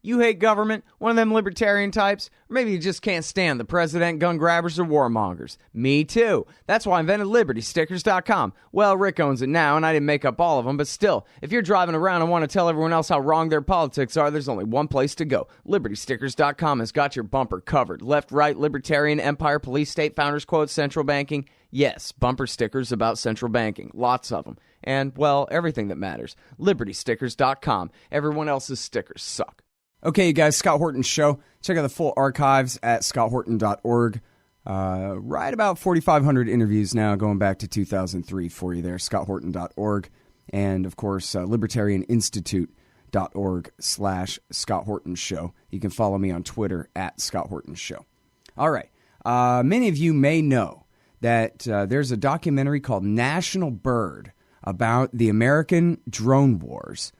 You hate government, one of them libertarian types, or maybe you just can't stand the president, gun grabbers, or warmongers. Me too. That's why I invented LibertyStickers.com. Well, Rick owns it now, and I didn't make up all of them, but still, if you're driving around and want to tell everyone else how wrong their politics are, there's only one place to go. LibertyStickers.com has got your bumper covered. Left, right, libertarian, empire, police, state, founders, quotes, central banking. Yes, bumper stickers about central banking. Lots of them. And, well, everything that matters. LibertyStickers.com. Everyone else's stickers suck. Okay, you guys, Scott Horton's show. Check out the full archives at scotthorton.org. Right about 4,500 interviews now, going back to 2003 for you there, scotthorton.org. And, of course, libertarianinstitute.org/Scott Horton Show. You can follow me on Twitter at Scott Horton Show. All right. Many of you may know that there's a documentary called National Bird about the American drone wars.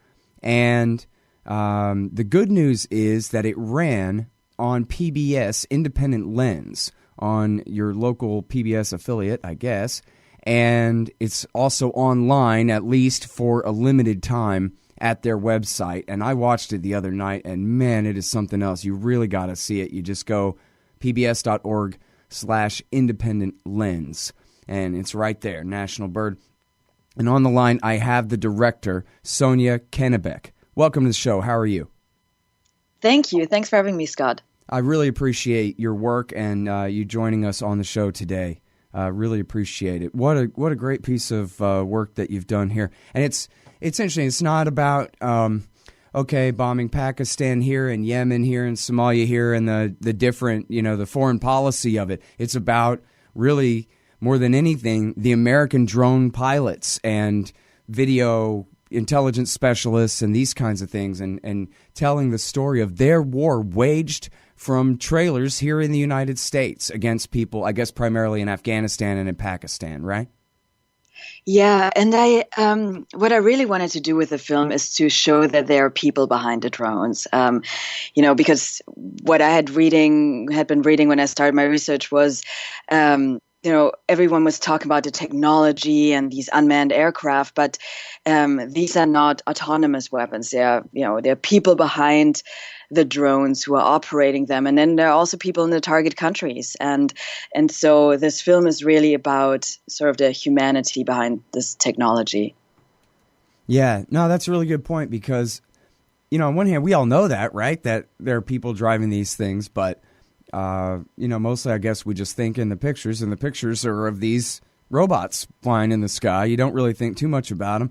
And the good news is that it ran on PBS Independent Lens, on your local PBS affiliate, I guess. And it's also online, at least for a limited time, at their website. And I watched it the other night, and man, it is something else. You really got to see it. You just go pbs.org/independent lens. And it's right there, National Bird. And on the line, I have the director, Sonia Kennebeck. Welcome to the show. How are you? Thank you. Thanks for having me, Scott. I really appreciate your work and you joining us on the show today. Really appreciate it. What a great piece of work that you've done here. And it's interesting. It's not about bombing Pakistan here and Yemen here and Somalia here and the different, the foreign policy of it. It's about really, more than anything, the American drone pilots and video intelligence specialists and these kinds of things, and telling the story of their war waged from trailers here in the United States against people, I guess primarily in Afghanistan and in Pakistan, right? Yeah, and what I really wanted to do with the film is to show that there are people behind the drones. Because what I had been reading when I started my research was, everyone was talking about the technology and these unmanned aircraft, but these are not autonomous weapons. There are people behind the drones who are operating them, and then there are also people in the target countries, and so this film is really about sort of the humanity behind this technology. Yeah, no, that's a really good point, because on one hand we all know that, right, that there are people driving these things, but mostly I guess we just think in the pictures, and the pictures are of these robots flying in the sky. You don't really think too much about them.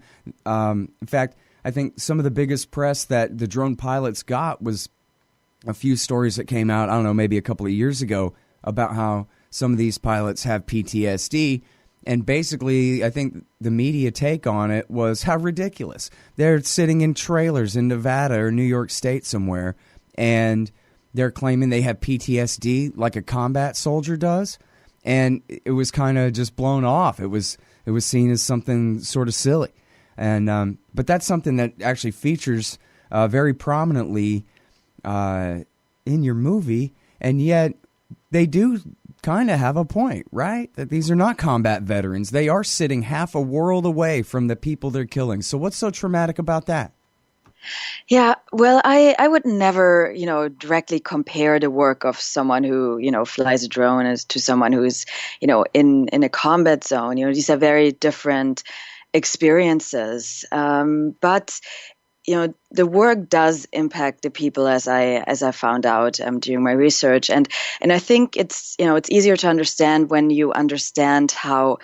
In fact, I think some of the biggest press that the drone pilots got was a few stories that came out, I don't know, maybe a couple of years ago, about how some of these pilots have PTSD. And basically, I think the media take on it was how ridiculous. They're sitting in trailers in Nevada or New York State somewhere, and they're claiming they have PTSD like a combat soldier does. And it was kind of just blown off. It was seen as something sort of silly. And but that's something that actually features very prominently in your movie, and yet they do kind of have a point, right? That these are not combat veterans. They are sitting half a world away from the people they're killing. So what's so traumatic about that? Yeah, well, I would never, directly compare the work of someone who, flies a drone as to someone who's, in a combat zone. These are very different experiences. But the work does impact the people, as I found out during my research, and I think it's easier to understand when you understand how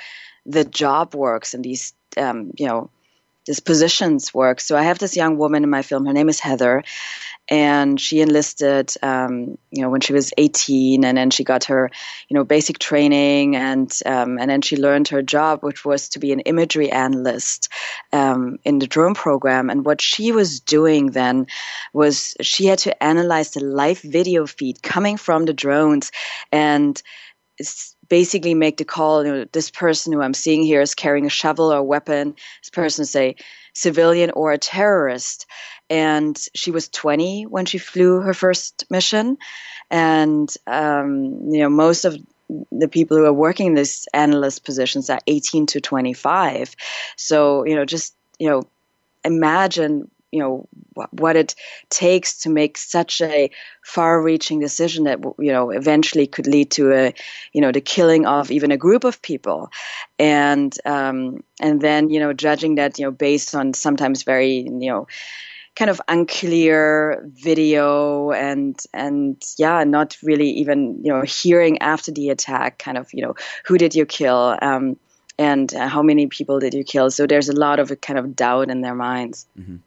the job works and these these positions work. So I have this young woman in my film. Her name is Heather, and she enlisted, when she was 18, and then she got her, basic training, and then she learned her job, which was to be an imagery analyst in the drone program. And what she was doing then was she had to analyze the live video feed coming from the drones, and basically make the call, this person who I'm seeing here is carrying a shovel or a weapon. This person is a civilian or a terrorist. And she was 20 when she flew her first mission. And, most of the people who are working in these analyst positions are 18 to 25. So, just, imagine what it takes to make such a far-reaching decision that eventually could lead to the killing of even a group of people, and then judging that based on sometimes very kind of unclear video, and yeah, not really even hearing after the attack kind of who did you kill, and how many people did you kill. So there's a lot of kind of doubt in their minds. Mm-hmm.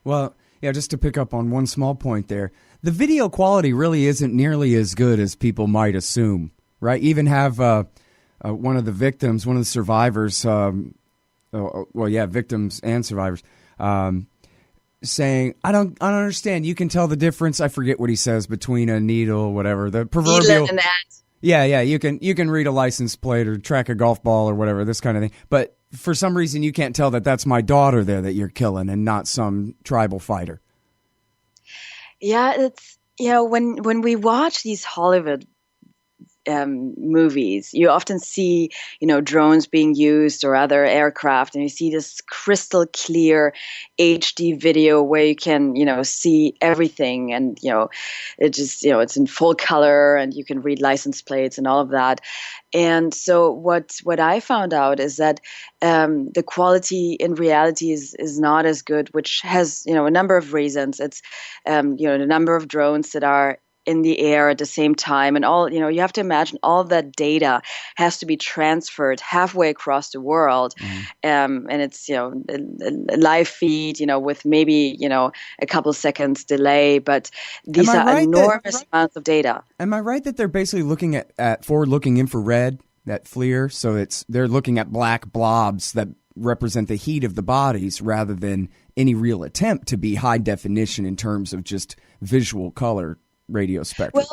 Well, yeah, just to pick up on one small point there, the video quality really isn't nearly as good as people might assume, right? Even have one of the victims, one of the survivors, victims and survivors, saying, I don't understand. You can tell the difference. I forget what he says, between a needle, whatever, the proverbial. And that. Yeah. You can read a license plate or track a golf ball or whatever, this kind of thing. But for some reason, you can't tell that that's my daughter there that you're killing and not some tribal fighter. Yeah, it's when we watch these Hollywood movies, you often see drones being used or other aircraft, and you see this crystal clear HD video where you can see everything, and it just it's in full color, and you can read license plates and all of that. And so what I found out is that the quality in reality is not as good, which has a number of reasons. It's the number of drones that are in the air at the same time, and all you have to imagine all of that data has to be transferred halfway across the world. And it's a live feed with maybe a couple seconds delay, but these are enormous amounts of data. Am I right that they're basically looking at forward-looking infrared, that FLIR, so they're looking at black blobs that represent the heat of the bodies rather than any real attempt to be high definition in terms of just visual color radio spectrum?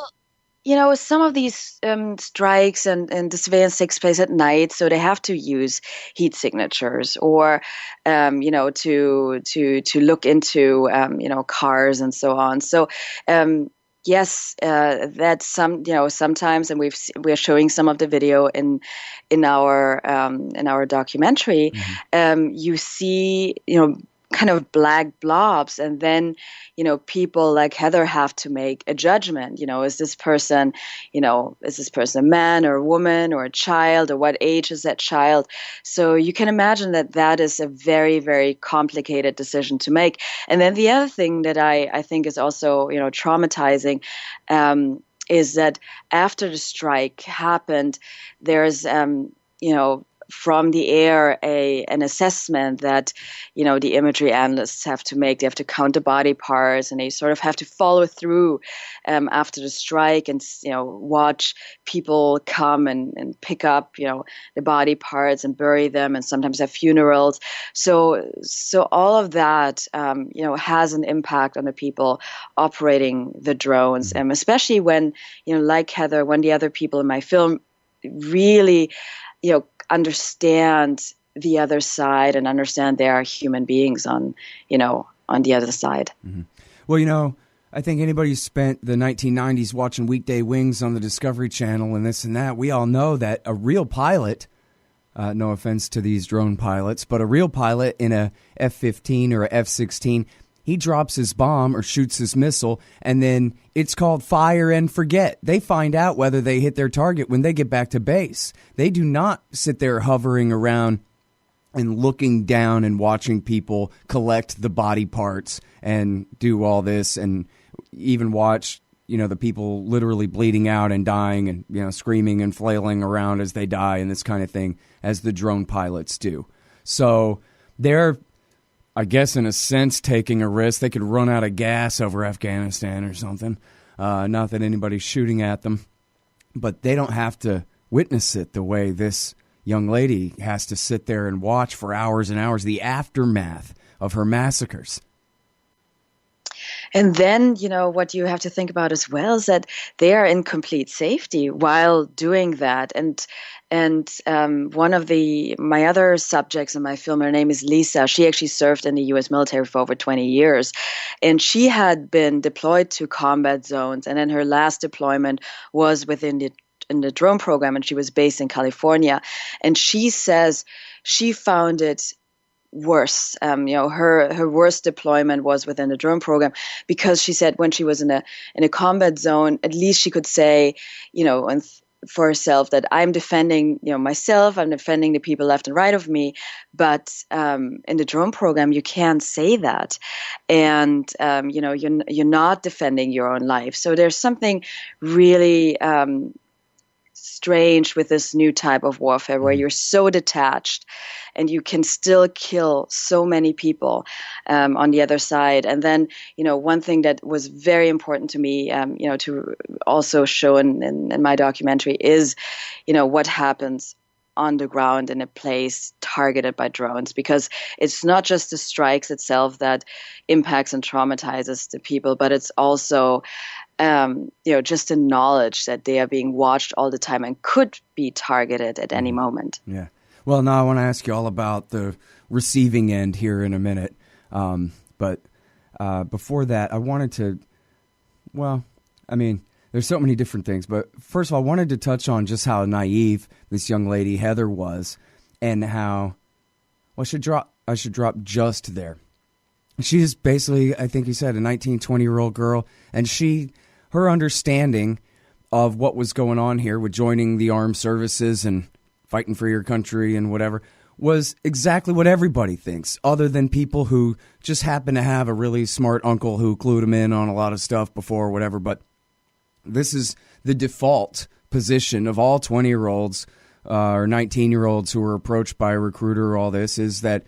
Well, some of these strikes and the surveillance takes place at night, so they have to use heat signatures or, to look into, cars and so on. So, yes, that's sometimes, and we're showing some of the video in our documentary. Mm-hmm. You see, kind of black blobs, and then people like Heather have to make a judgment. Is this person a man or a woman or a child, or what age is that child? So you can imagine that is a very, very complicated decision to make. And then the other thing that I think is also traumatizing is that after the strike happened, there's from the air an assessment that the imagery analysts have to make. They have to count the body parts, and they sort of have to follow through after the strike and watch people come and pick up the body parts and bury them, and sometimes have funerals. So all of that has an impact on the people operating the drones, especially when like Heather, when the other people in my film really understand the other side and understand there are human beings on the other side. Mm-hmm. Well, I think anybody who spent the 1990s watching Weekday Wings on the Discovery Channel and this and that, we all know that a real pilot, no offense to these drone pilots, but a real pilot in a F-15 or a F-16, he drops his bomb or shoots his missile, and then it's called fire and forget. They find out whether they hit their target when they get back to base. They do not sit there hovering around and looking down and watching people collect the body parts and do all this, and even watch the people literally bleeding out and dying and screaming and flailing around as they die and this kind of thing, as the drone pilots do. So they're, I guess, in a sense, taking a risk. They could run out of gas over Afghanistan or something. Not that anybody's shooting at them, but they don't have to witness it the way this young lady has to sit there and watch for hours and hours the aftermath of her massacres. And then, what you have to think about as well is that they are in complete safety while doing that. And one of my other subjects in my film, her name is Lisa. She actually served in the U.S. military for over 20 years. And she had been deployed to combat zones. And then her last deployment was in the drone program, and she was based in California. And she says she found it worse. Her worst deployment was within the drone program, because she said when she was in a combat zone, at least she could say, and for herself, that I'm defending, myself, I'm defending the people left and right of me. But in the drone program, you can't say that, and you're not defending your own life. So there's something really strange with this new type of warfare, where you're so detached and you can still kill so many people on the other side. And then, one thing that was very important to me, to also show in my documentary is, what happens on the ground in a place targeted by drones, because it's not just the strikes itself that impacts and traumatizes the people, but it's also just the knowledge that they are being watched all the time and could be targeted at any moment. Yeah. Well, now I want to ask you all about the receiving end here in a minute. But before that, I wanted to, there's so many different things. But first of all, I wanted to touch on just how naive this young lady, Heather, was, and how, I should drop just there. She is basically, I think you said, a 19, 20-year-old girl, and her understanding of what was going on here with joining the armed services and fighting for your country and whatever was exactly what everybody thinks, other than people who just happen to have a really smart uncle who clued them in on a lot of stuff before or whatever. But this is the default position of all 20-year-olds or 19-year-olds who are approached by a recruiter or all this, is that,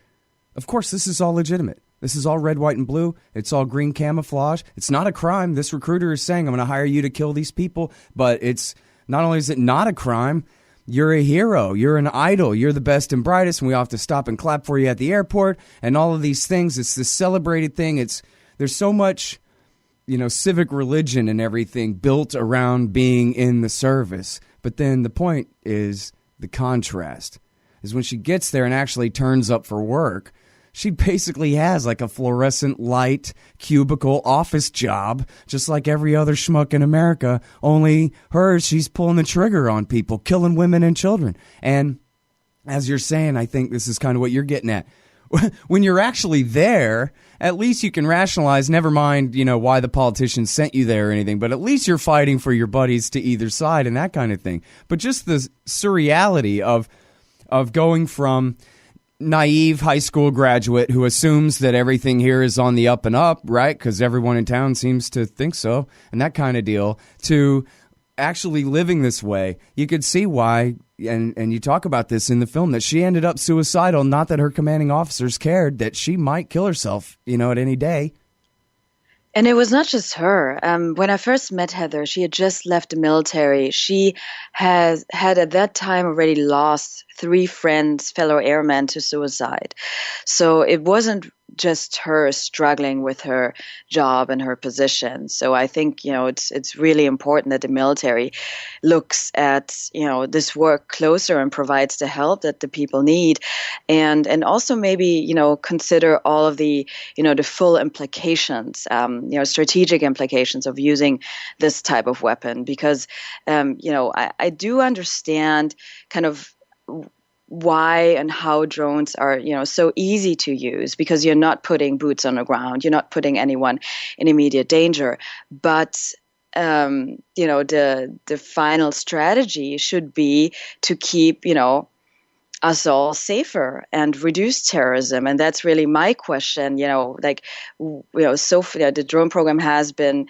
of course, this is all legitimate. This is all red, white, and blue. It's all green camouflage. It's not a crime. This recruiter is saying, I'm going to hire you to kill these people. But it's not only is it not a crime, you're a hero. You're an idol. You're the best and brightest, and we all have to stop and clap for you at the airport and all of these things. It's this celebrated thing. There's so much, civic religion and everything built around being in the service. But then the point is the contrast is when she gets there and actually turns up for work. She basically has like a fluorescent light cubicle office job, just like every other schmuck in America, only she's pulling the trigger on people, killing women and children. And as you're saying, I think this is kind of what you're getting at. When you're actually there, at least you can rationalize, never mind, why the politicians sent you there or anything, but at least you're fighting for your buddies to either side and that kind of thing. But just the surreality of going from naive high school graduate who assumes that everything here is on the up and up, right? Because everyone in town seems to think so, and that kind of deal, to actually living this way. You could see why, and you talk about this in the film, that she ended up suicidal, not that her commanding officers cared, that she might kill herself, at any day. And it was not just her. When I first met Heather, she had just left the military. She had at that time already lost 3 friends, fellow airmen, to suicide. So it wasn't just her struggling with her job and her position. So I think, it's really important that the military looks at, this work closer and provides the help that the people need. And also maybe, consider all of the, the full implications, strategic implications of using this type of weapon. Because, I do understand kind of why and how drones are, so easy to use, because you're not putting boots on the ground, you're not putting anyone in immediate danger. But the final strategy should be to keep, us all safer and reduce terrorism. And that's really my question, the drone program has been,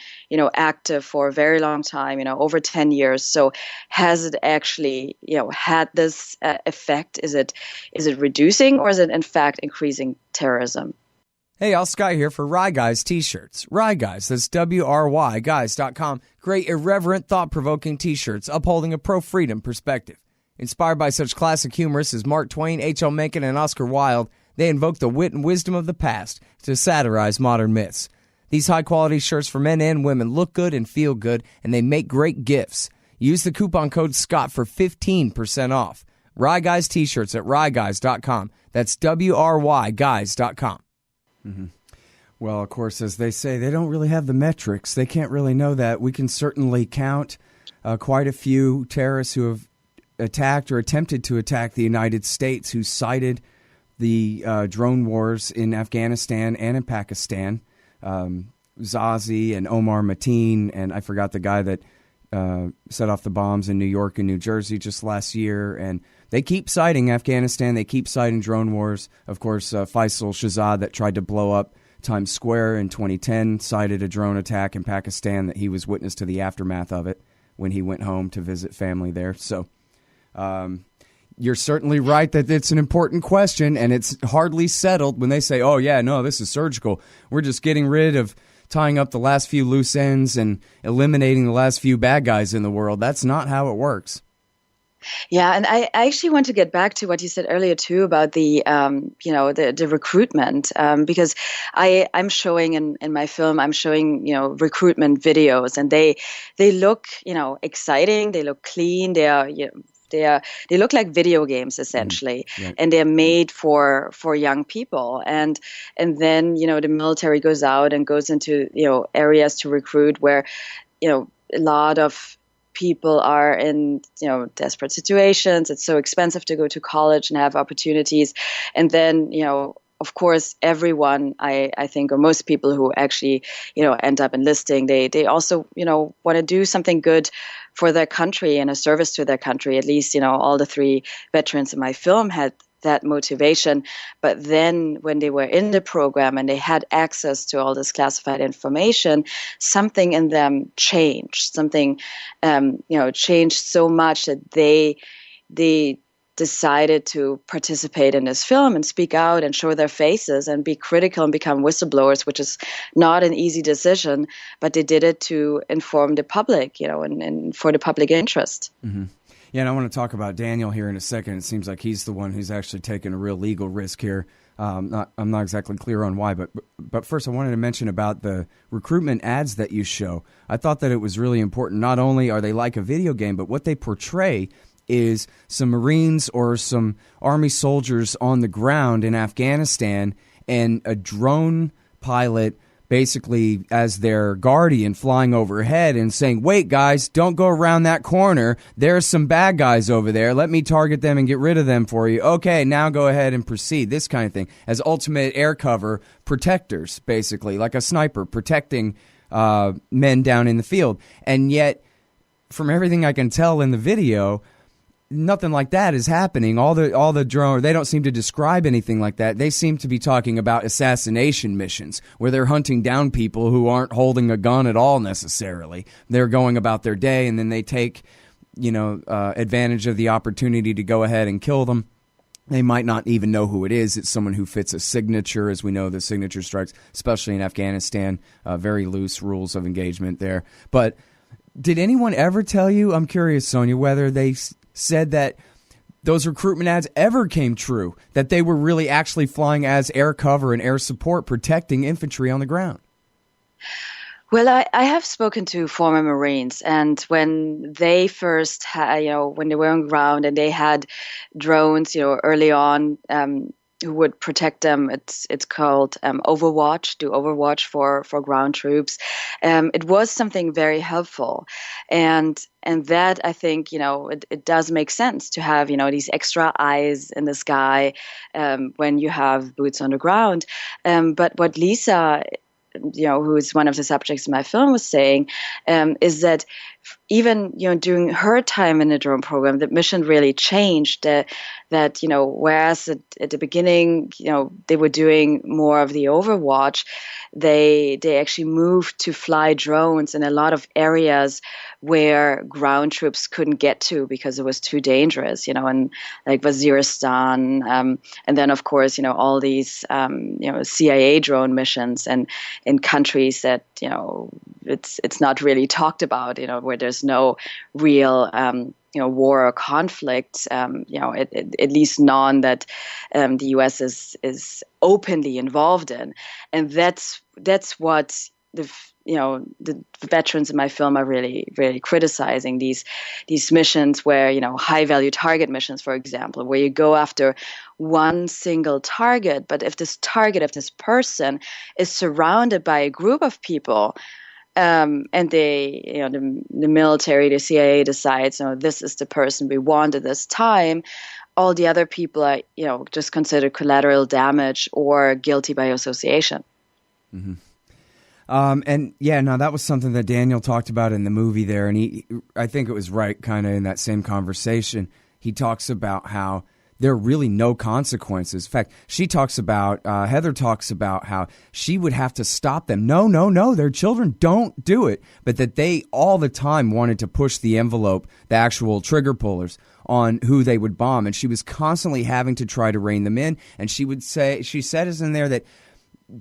active for a very long time, over 10 years. So has it actually, had this effect? Is it reducing, or is it in fact increasing terrorism? Hey, Al Sky here for Rye Guys t-shirts. Rye Guys, that's WRY guys.com. Great, irreverent, thought-provoking t-shirts upholding a pro-freedom perspective. Inspired by such classic humorists as Mark Twain, H.L. Mencken, and Oscar Wilde, they invoke the wit and wisdom of the past to satirize modern myths. These high-quality shirts for men and women look good and feel good, and they make great gifts. Use the coupon code SCOTT for 15% off. Rye Guys t-shirts at ryeguys.com. That's WRY guys.com. Mm-hmm. Well, of course, as they say, they don't really have the metrics. They can't really know that. We can certainly count quite a few terrorists who have attacked or attempted to attack the United States who cited the drone wars in Afghanistan and in Pakistan. Zazi and Omar Mateen, and I forgot the guy that set off the bombs in New York and New Jersey just last year. And they keep citing Afghanistan. They keep citing drone wars. Of course, Faisal Shahzad, that tried to blow up Times Square in 2010, cited a drone attack in Pakistan that he was witness to the aftermath of it when he went home to visit family there. So you're certainly right that it's an important question, and it's hardly settled when they say, oh, yeah, no, this is surgical. We're just getting rid of tying up the last few loose ends and eliminating the last few bad guys in the world. That's not how it works. Yeah, and I actually want to get back to what you said earlier too about the the recruitment, because I'm showing in my film, I'm showing recruitment videos, and they look exciting, they look clean, they look like video games essentially, Right. and they're made for young people, and then the military goes out and goes into areas to recruit where a lot of people are in desperate situations. It's so expensive to go to college and have opportunities, and then of course everyone I think, or most people who actually end up enlisting, they also want to do something good for their country and a service to their country. At least all the three veterans in my film had that motivation. But then when they were in the program and they had access to all this classified information, something in them changed. Something changed so much that they decided to participate in this film and speak out and show their faces and be critical and become whistleblowers, which is not an easy decision, but they did it to inform the public, and for the public interest. Mm-hmm. Yeah, and I want to talk about Daniel here in a second. It seems like he's the one who's actually taken a real legal risk here. I'm not exactly clear on why, but first I wanted to mention about the recruitment ads that you show. I thought that it was really important. Not only are they like a video game, but what they portray is some Marines or some Army soldiers on the ground in Afghanistan, and a drone pilot basically as their guardian flying overhead and saying, wait, guys, don't go around that corner. There's some bad guys over there. Let me target them and get rid of them for you. Okay, now go ahead and proceed. This kind of thing. As ultimate air cover protectors, basically, like a sniper protecting men down in the field. And yet, from everything I can tell in the video, nothing like that is happening. All the drone, they don't seem to describe anything like that. They seem to be talking about assassination missions where they're hunting down people who aren't holding a gun at all necessarily. They're going about their day, and then they take, advantage of the opportunity to go ahead and kill them. They might not even know who it is. It's someone who fits a signature. As we know, the signature strikes, especially in Afghanistan, very loose rules of engagement there. But did anyone ever tell you, I'm curious, Sonia, whether they said that those recruitment ads ever came true, that they were really actually flying as air cover and air support, protecting infantry on the ground? Well, I have spoken to former Marines, and when they first had, when they were on ground and they had drones, early on, who would protect them. It's called Overwatch, do Overwatch for ground troops. It was something very helpful. And that, I think, it does make sense to have, these extra eyes in the sky when you have boots on the ground. But what Lisa, who is one of the subjects in my film, was saying is that even during her time in the drone program, the mission really changed. That whereas at the beginning they were doing more of the overwatch, they actually moved to fly drones in a lot of areas where ground troops couldn't get to because it was too dangerous, in like Waziristan, and then of course all these CIA drone missions and in countries that it's not really talked about, where there's no real war or conflict, at least none that the U.S. is openly involved in, and that's what the veterans in my film are really, really criticizing, these missions where high value target missions, for example, where you go after one single target, but if this person is surrounded by a group of people. And the military, the CIA decides, this is the person we want at this time. all the other people are, just considered collateral damage or guilty by association. Mm-hmm. And yeah, no, that was something that Daniel talked about in the movie there. And I think it was right kind of in that same conversation. He talks about how there are really no consequences. In fact, Heather talks about how she would have to stop them. No, their children don't do it. But that they all the time wanted to push the envelope, the actual trigger pullers, on who they would bomb. And she was constantly having to try to rein them in. And she said is in there that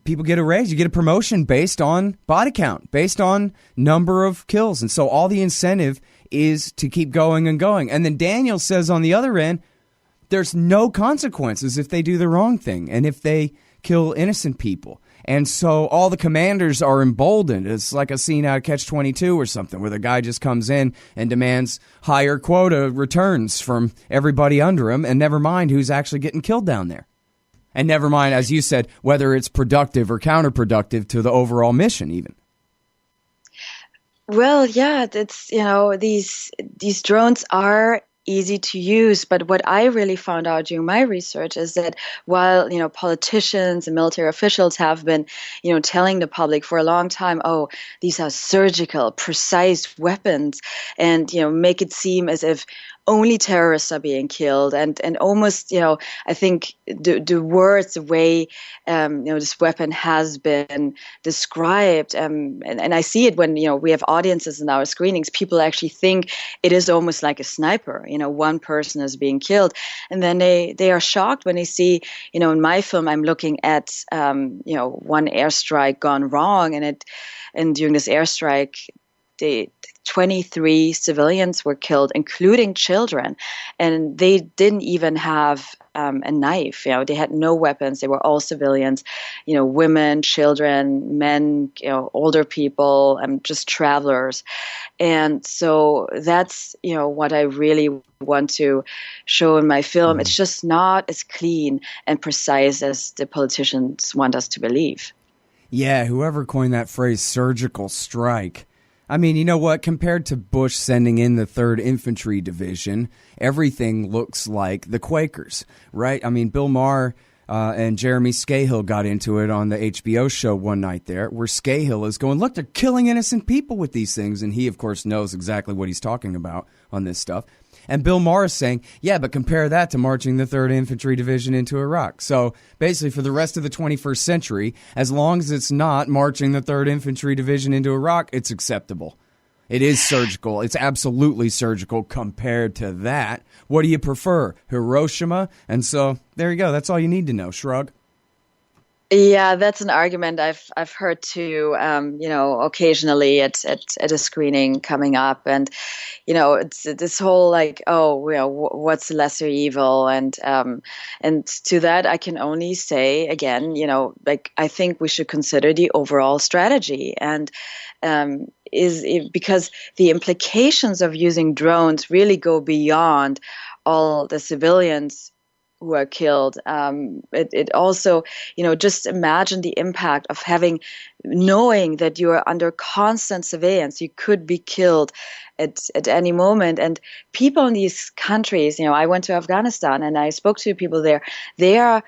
people get a raise, you get a promotion based on body count, based on number of kills. And so all the incentive is to keep going and going. And then Daniel says on the other end, there's no consequences if they do the wrong thing and if they kill innocent people. And so all the commanders are emboldened. It's like a scene out of Catch-22 or something where the guy just comes in and demands higher quota returns from everybody under him, and never mind who's actually getting killed down there. And never mind, as you said, whether it's productive or counterproductive to the overall mission even. Well, yeah, that's, these drones are easy to use. But what I really found out during my research is that while, politicians and military officials have been, telling the public for a long time, oh, these are surgical, precise weapons, and, make it seem as if only terrorists are being killed, and almost, I think the words, the way, this weapon has been described, and I see it when, we have audiences in our screenings, people actually think it is almost like a sniper, one person is being killed, and then they are shocked when they see, in my film, I'm looking at, one airstrike gone wrong, and during this airstrike, 23 civilians were killed, including children, and they didn't even have a knife. They had no weapons. They were all civilians, women, children, men, older people, just travelers. And so that's, what I really want to show in my film. Mm-hmm. It's just not as clean and precise as the politicians want us to believe. Yeah, whoever coined that phrase, surgical strike. I mean, you know what? Compared to Bush sending in the 3rd Infantry Division, everything looks like the Quakers, right? I mean, Bill Maher and Jeremy Scahill got into it on the HBO show one night there, where Scahill is going, look, they're killing innocent people with these things. And he, of course, knows exactly what he's talking about on this stuff. And Bill Maher is saying, yeah, but compare that to marching the 3rd Infantry Division into Iraq. So basically for the rest of the 21st century, as long as it's not marching the 3rd Infantry Division into Iraq, it's acceptable. It is surgical. It's absolutely surgical compared to that. What do you prefer? Hiroshima? And so there you go. That's all you need to know. Shrug. Yeah, that's an argument I've heard too. Occasionally at a screening coming up, and it's this whole like, oh, what's the lesser evil, and to that I can only say again, I think we should consider the overall strategy, and because the implications of using drones really go beyond all the civilians who are killed. It also, just imagine the impact of knowing that you are under constant surveillance. You could be killed at any moment. And people in these countries, I went to Afghanistan and I spoke to people there. They are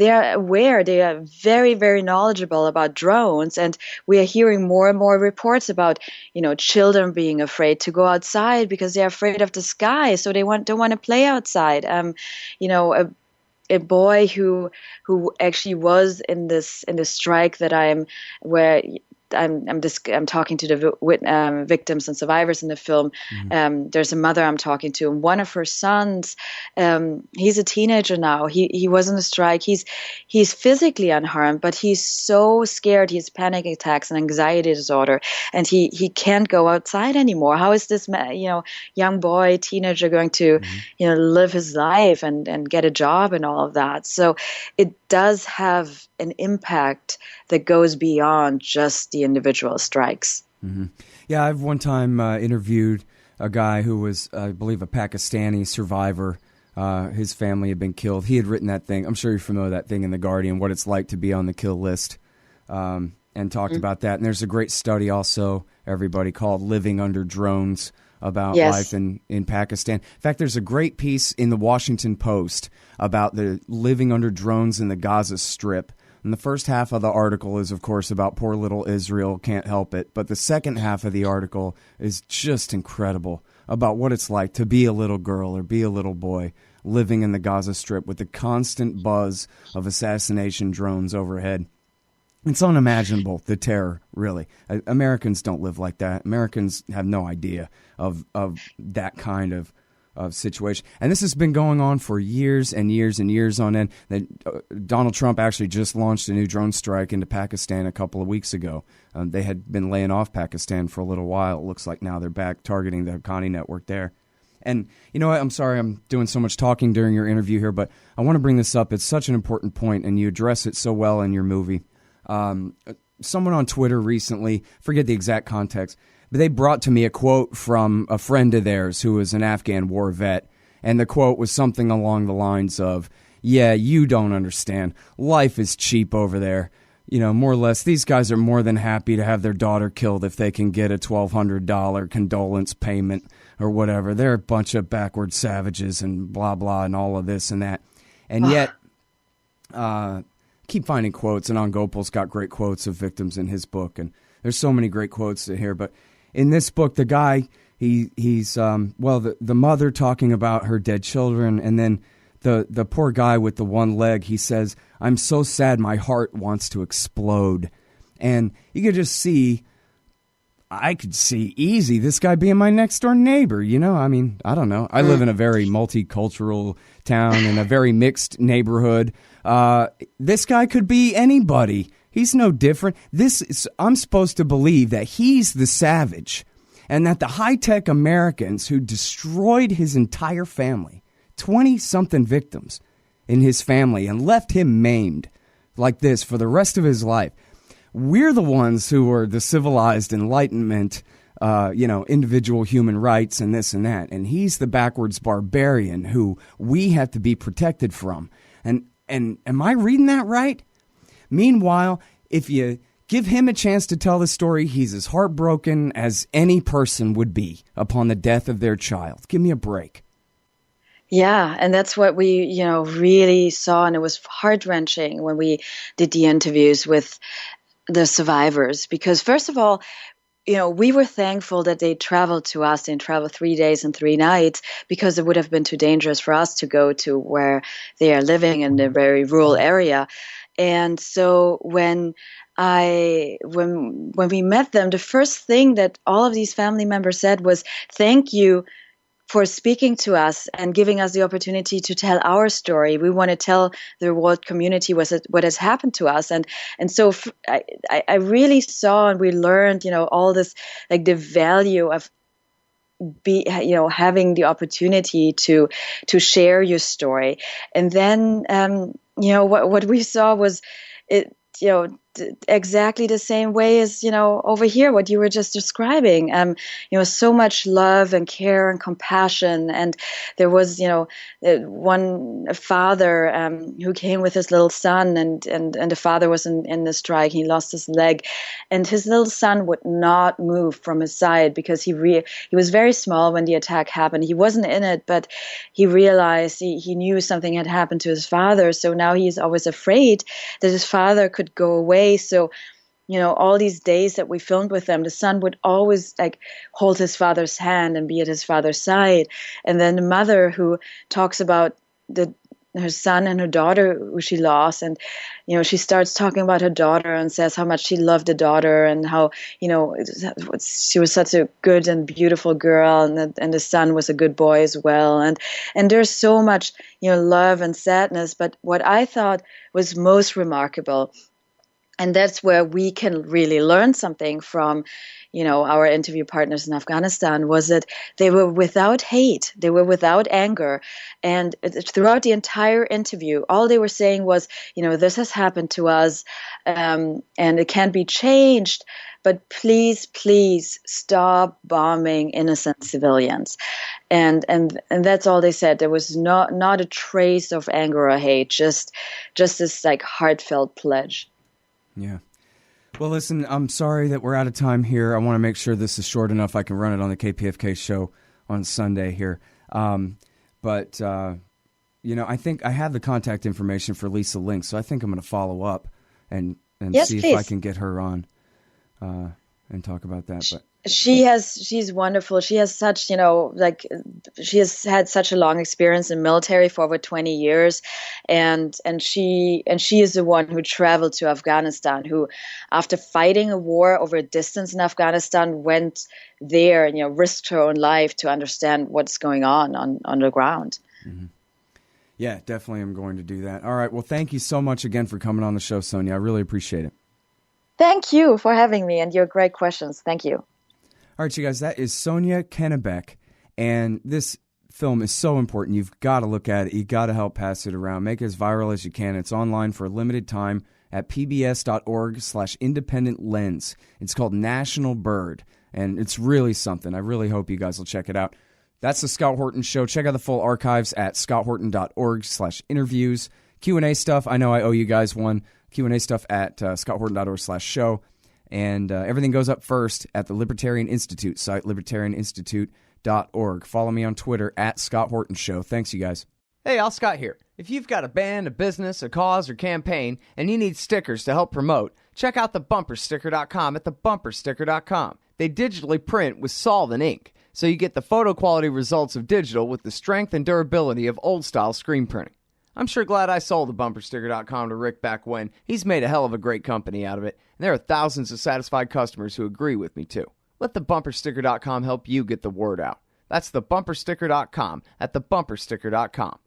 aware, they are very, very knowledgeable about drones, and we are hearing more and more reports about, children being afraid to go outside because they're afraid of the sky, so they don't want to play outside. A boy who actually was in this strike that I'm talking to the victims and survivors in the film. Mm-hmm. There's a mother I'm talking to, and one of her sons, he's a teenager now. He was in a strike. He's physically unharmed, but he's so scared. He has panic attacks and anxiety disorder, and he can't go outside anymore. How is this young boy, teenager, going to live his life and get a job and all of that? So it does have an impact that goes beyond just the individual strikes. Mm-hmm. Yeah, I've one time interviewed a guy who was, I believe, a Pakistani survivor. His family had been killed. He had written that thing. I'm sure you're familiar with that thing in The Guardian, what it's like to be on the kill list, and talked about that. And there's a great study also, everybody, called Living Under Drones, about Yes. life in Pakistan. In fact, there's a great piece in the Washington Post about the living under drones in the Gaza Strip. And the first half of the article is, of course, about poor little Israel, can't help it. But the second half of the article is just incredible about what it's like to be a little girl or be a little boy living in the Gaza Strip with the constant buzz of assassination drones overhead. It's unimaginable, the terror, really. Americans don't live like that. Americans have no idea of that kind of situation. And this has been going on for years and years and years on end. Donald Trump actually just launched a new drone strike into Pakistan a couple of weeks ago. They had been laying off Pakistan for a little while. It looks like now they're back targeting the Haqqani network there. And you know what? I'm sorry I'm doing so much talking during your interview here, but I want to bring this up. It's such an important point, and you address it so well in your movie. Someone on Twitter recently, forget the exact context, but they brought to me a quote from a friend of theirs who was an Afghan war vet. And the quote was something along the lines of, yeah, you don't understand. Life is cheap over there. You know, more or less, these guys are more than happy to have their daughter killed if they can get a $1,200 condolence payment or whatever. They're a bunch of backward savages and blah, blah, and all of this and that. And yet, keep finding quotes, and On Gopal's got great quotes of victims in his book, and there's so many great quotes here. But in this book, the guy, he's the mother talking about her dead children, and then the poor guy with the one leg, he says, "I'm so sad, my heart wants to explode." And you could just see, I could see easy this guy being my next door neighbor. You know, I mean, I don't know. I live in a very multicultural town in a very mixed neighborhood. This guy could be anybody. He's no different. I'm supposed to believe that he's the savage and that the high-tech Americans who destroyed his entire family, 20-something victims in his family, and left him maimed like this for the rest of his life, we're the ones who are the civilized enlightenment, individual human rights and this and that. And he's the backwards barbarian who we have to be protected from. And am I reading that right? Meanwhile, if you give him a chance to tell the story, he's as heartbroken as any person would be upon the death of their child. Give me a break. Yeah, and that's what we, really saw, and it was heart-wrenching when we did the interviews with the survivors, because first of all, we were thankful that they traveled to us and traveled 3 days and 3 nights, because it would have been too dangerous for us to go to where they are living in a very rural area. And so when we met them, the first thing that all of these family members said was, "Thank you for speaking to us and giving us the opportunity to tell our story. We want to tell the world community what has happened to us." And so I really saw, and we learned, all this, like the value of having the opportunity to share your story. And then, what we saw was it, exactly the same way as, over here, what you were just describing, so much love and care and compassion. And there was, one father who came with his little son, and the father was in the strike. He lost his leg, and his little son would not move from his side because he was very small when the attack happened. He wasn't in it, but he realized he knew something had happened to his father. So now he's always afraid that his father could go away. So, all these days that we filmed with them, the son would always hold his father's hand and be at his father's side. And then the mother, who talks about her son and her daughter who she lost, and she starts talking about her daughter and says how much she loved the daughter and how she was such a good and beautiful girl, and the son was a good boy as well. And there's so much love and sadness. But what I thought was most remarkable, and that's where we can really learn something from, our interview partners in Afghanistan, was that they were without hate, they were without anger. And throughout the entire interview, all they were saying was, this has happened to us, and it can't be changed, but please, please stop bombing innocent civilians. And that's all they said. There was not a trace of anger or hate, just this heartfelt pledge. Yeah. Well, listen, I'm sorry that we're out of time here. I want to make sure this is short enough I can run it on the KPFK show on Sunday here. But I think I have the contact information for Lisa Link, so I think I'm going to follow up and yes, see please. if I can get her on and talk about that. But she's wonderful. She has such, she has had such a long experience in military for over 20 years. And she is the one who traveled to Afghanistan, who after fighting a war over a distance in Afghanistan went there and, risked her own life to understand what's going on the ground. Mm-hmm. Yeah, definitely I'm going to do that. All right. Well, thank you so much again for coming on the show, Sonia. I really appreciate it. Thank you for having me and your great questions. Thank you. All right, you guys, that is Sonia Kennebeck, and this film is so important. You've got to look at it. You've got to help pass it around. Make it as viral as you can. It's online for a limited time at pbs.org/independent lens. It's called National Bird, and it's really something. I really hope you guys will check it out. That's the Scott Horton Show. Check out the full archives at scotthorton.org/interviews. Q&A stuff, I know I owe you guys one. Q&A stuff at scotthorton.org/show. And everything goes up first at the Libertarian Institute site, libertarianinstitute.org. Follow me on Twitter at Scott Horton Show. Thanks, you guys. Hey, Al Scott here. If you've got a band, a business, a cause, or campaign, and you need stickers to help promote, check out thebumpersticker.com at thebumpersticker.com. They digitally print with solvent ink, so you get the photo quality results of digital with the strength and durability of old-style screen printing. I'm sure glad I sold thebumpersticker.com to Rick back when. He's made a hell of a great company out of it, and there are thousands of satisfied customers who agree with me, too. Let thebumpersticker.com help you get the word out. That's thebumpersticker.com at thebumpersticker.com.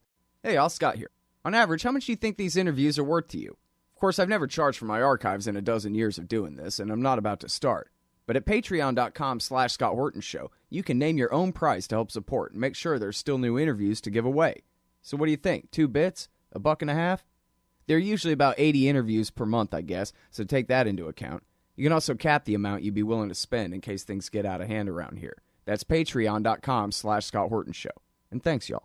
Hey, Al Scott here. On average, how much do you think these interviews are worth to you? Of course, I've never charged for my archives in a dozen years of doing this, and I'm not about to start. But at patreon.com/Scott Horton Show, you can name your own price to help support and make sure there's still new interviews to give away. So what do you think? 2 bits? $1.50? There are usually about 80 interviews per month, I guess, so take that into account. You can also cap the amount you'd be willing to spend in case things get out of hand around here. That's patreon.com/Scott Horton Show. And thanks, y'all.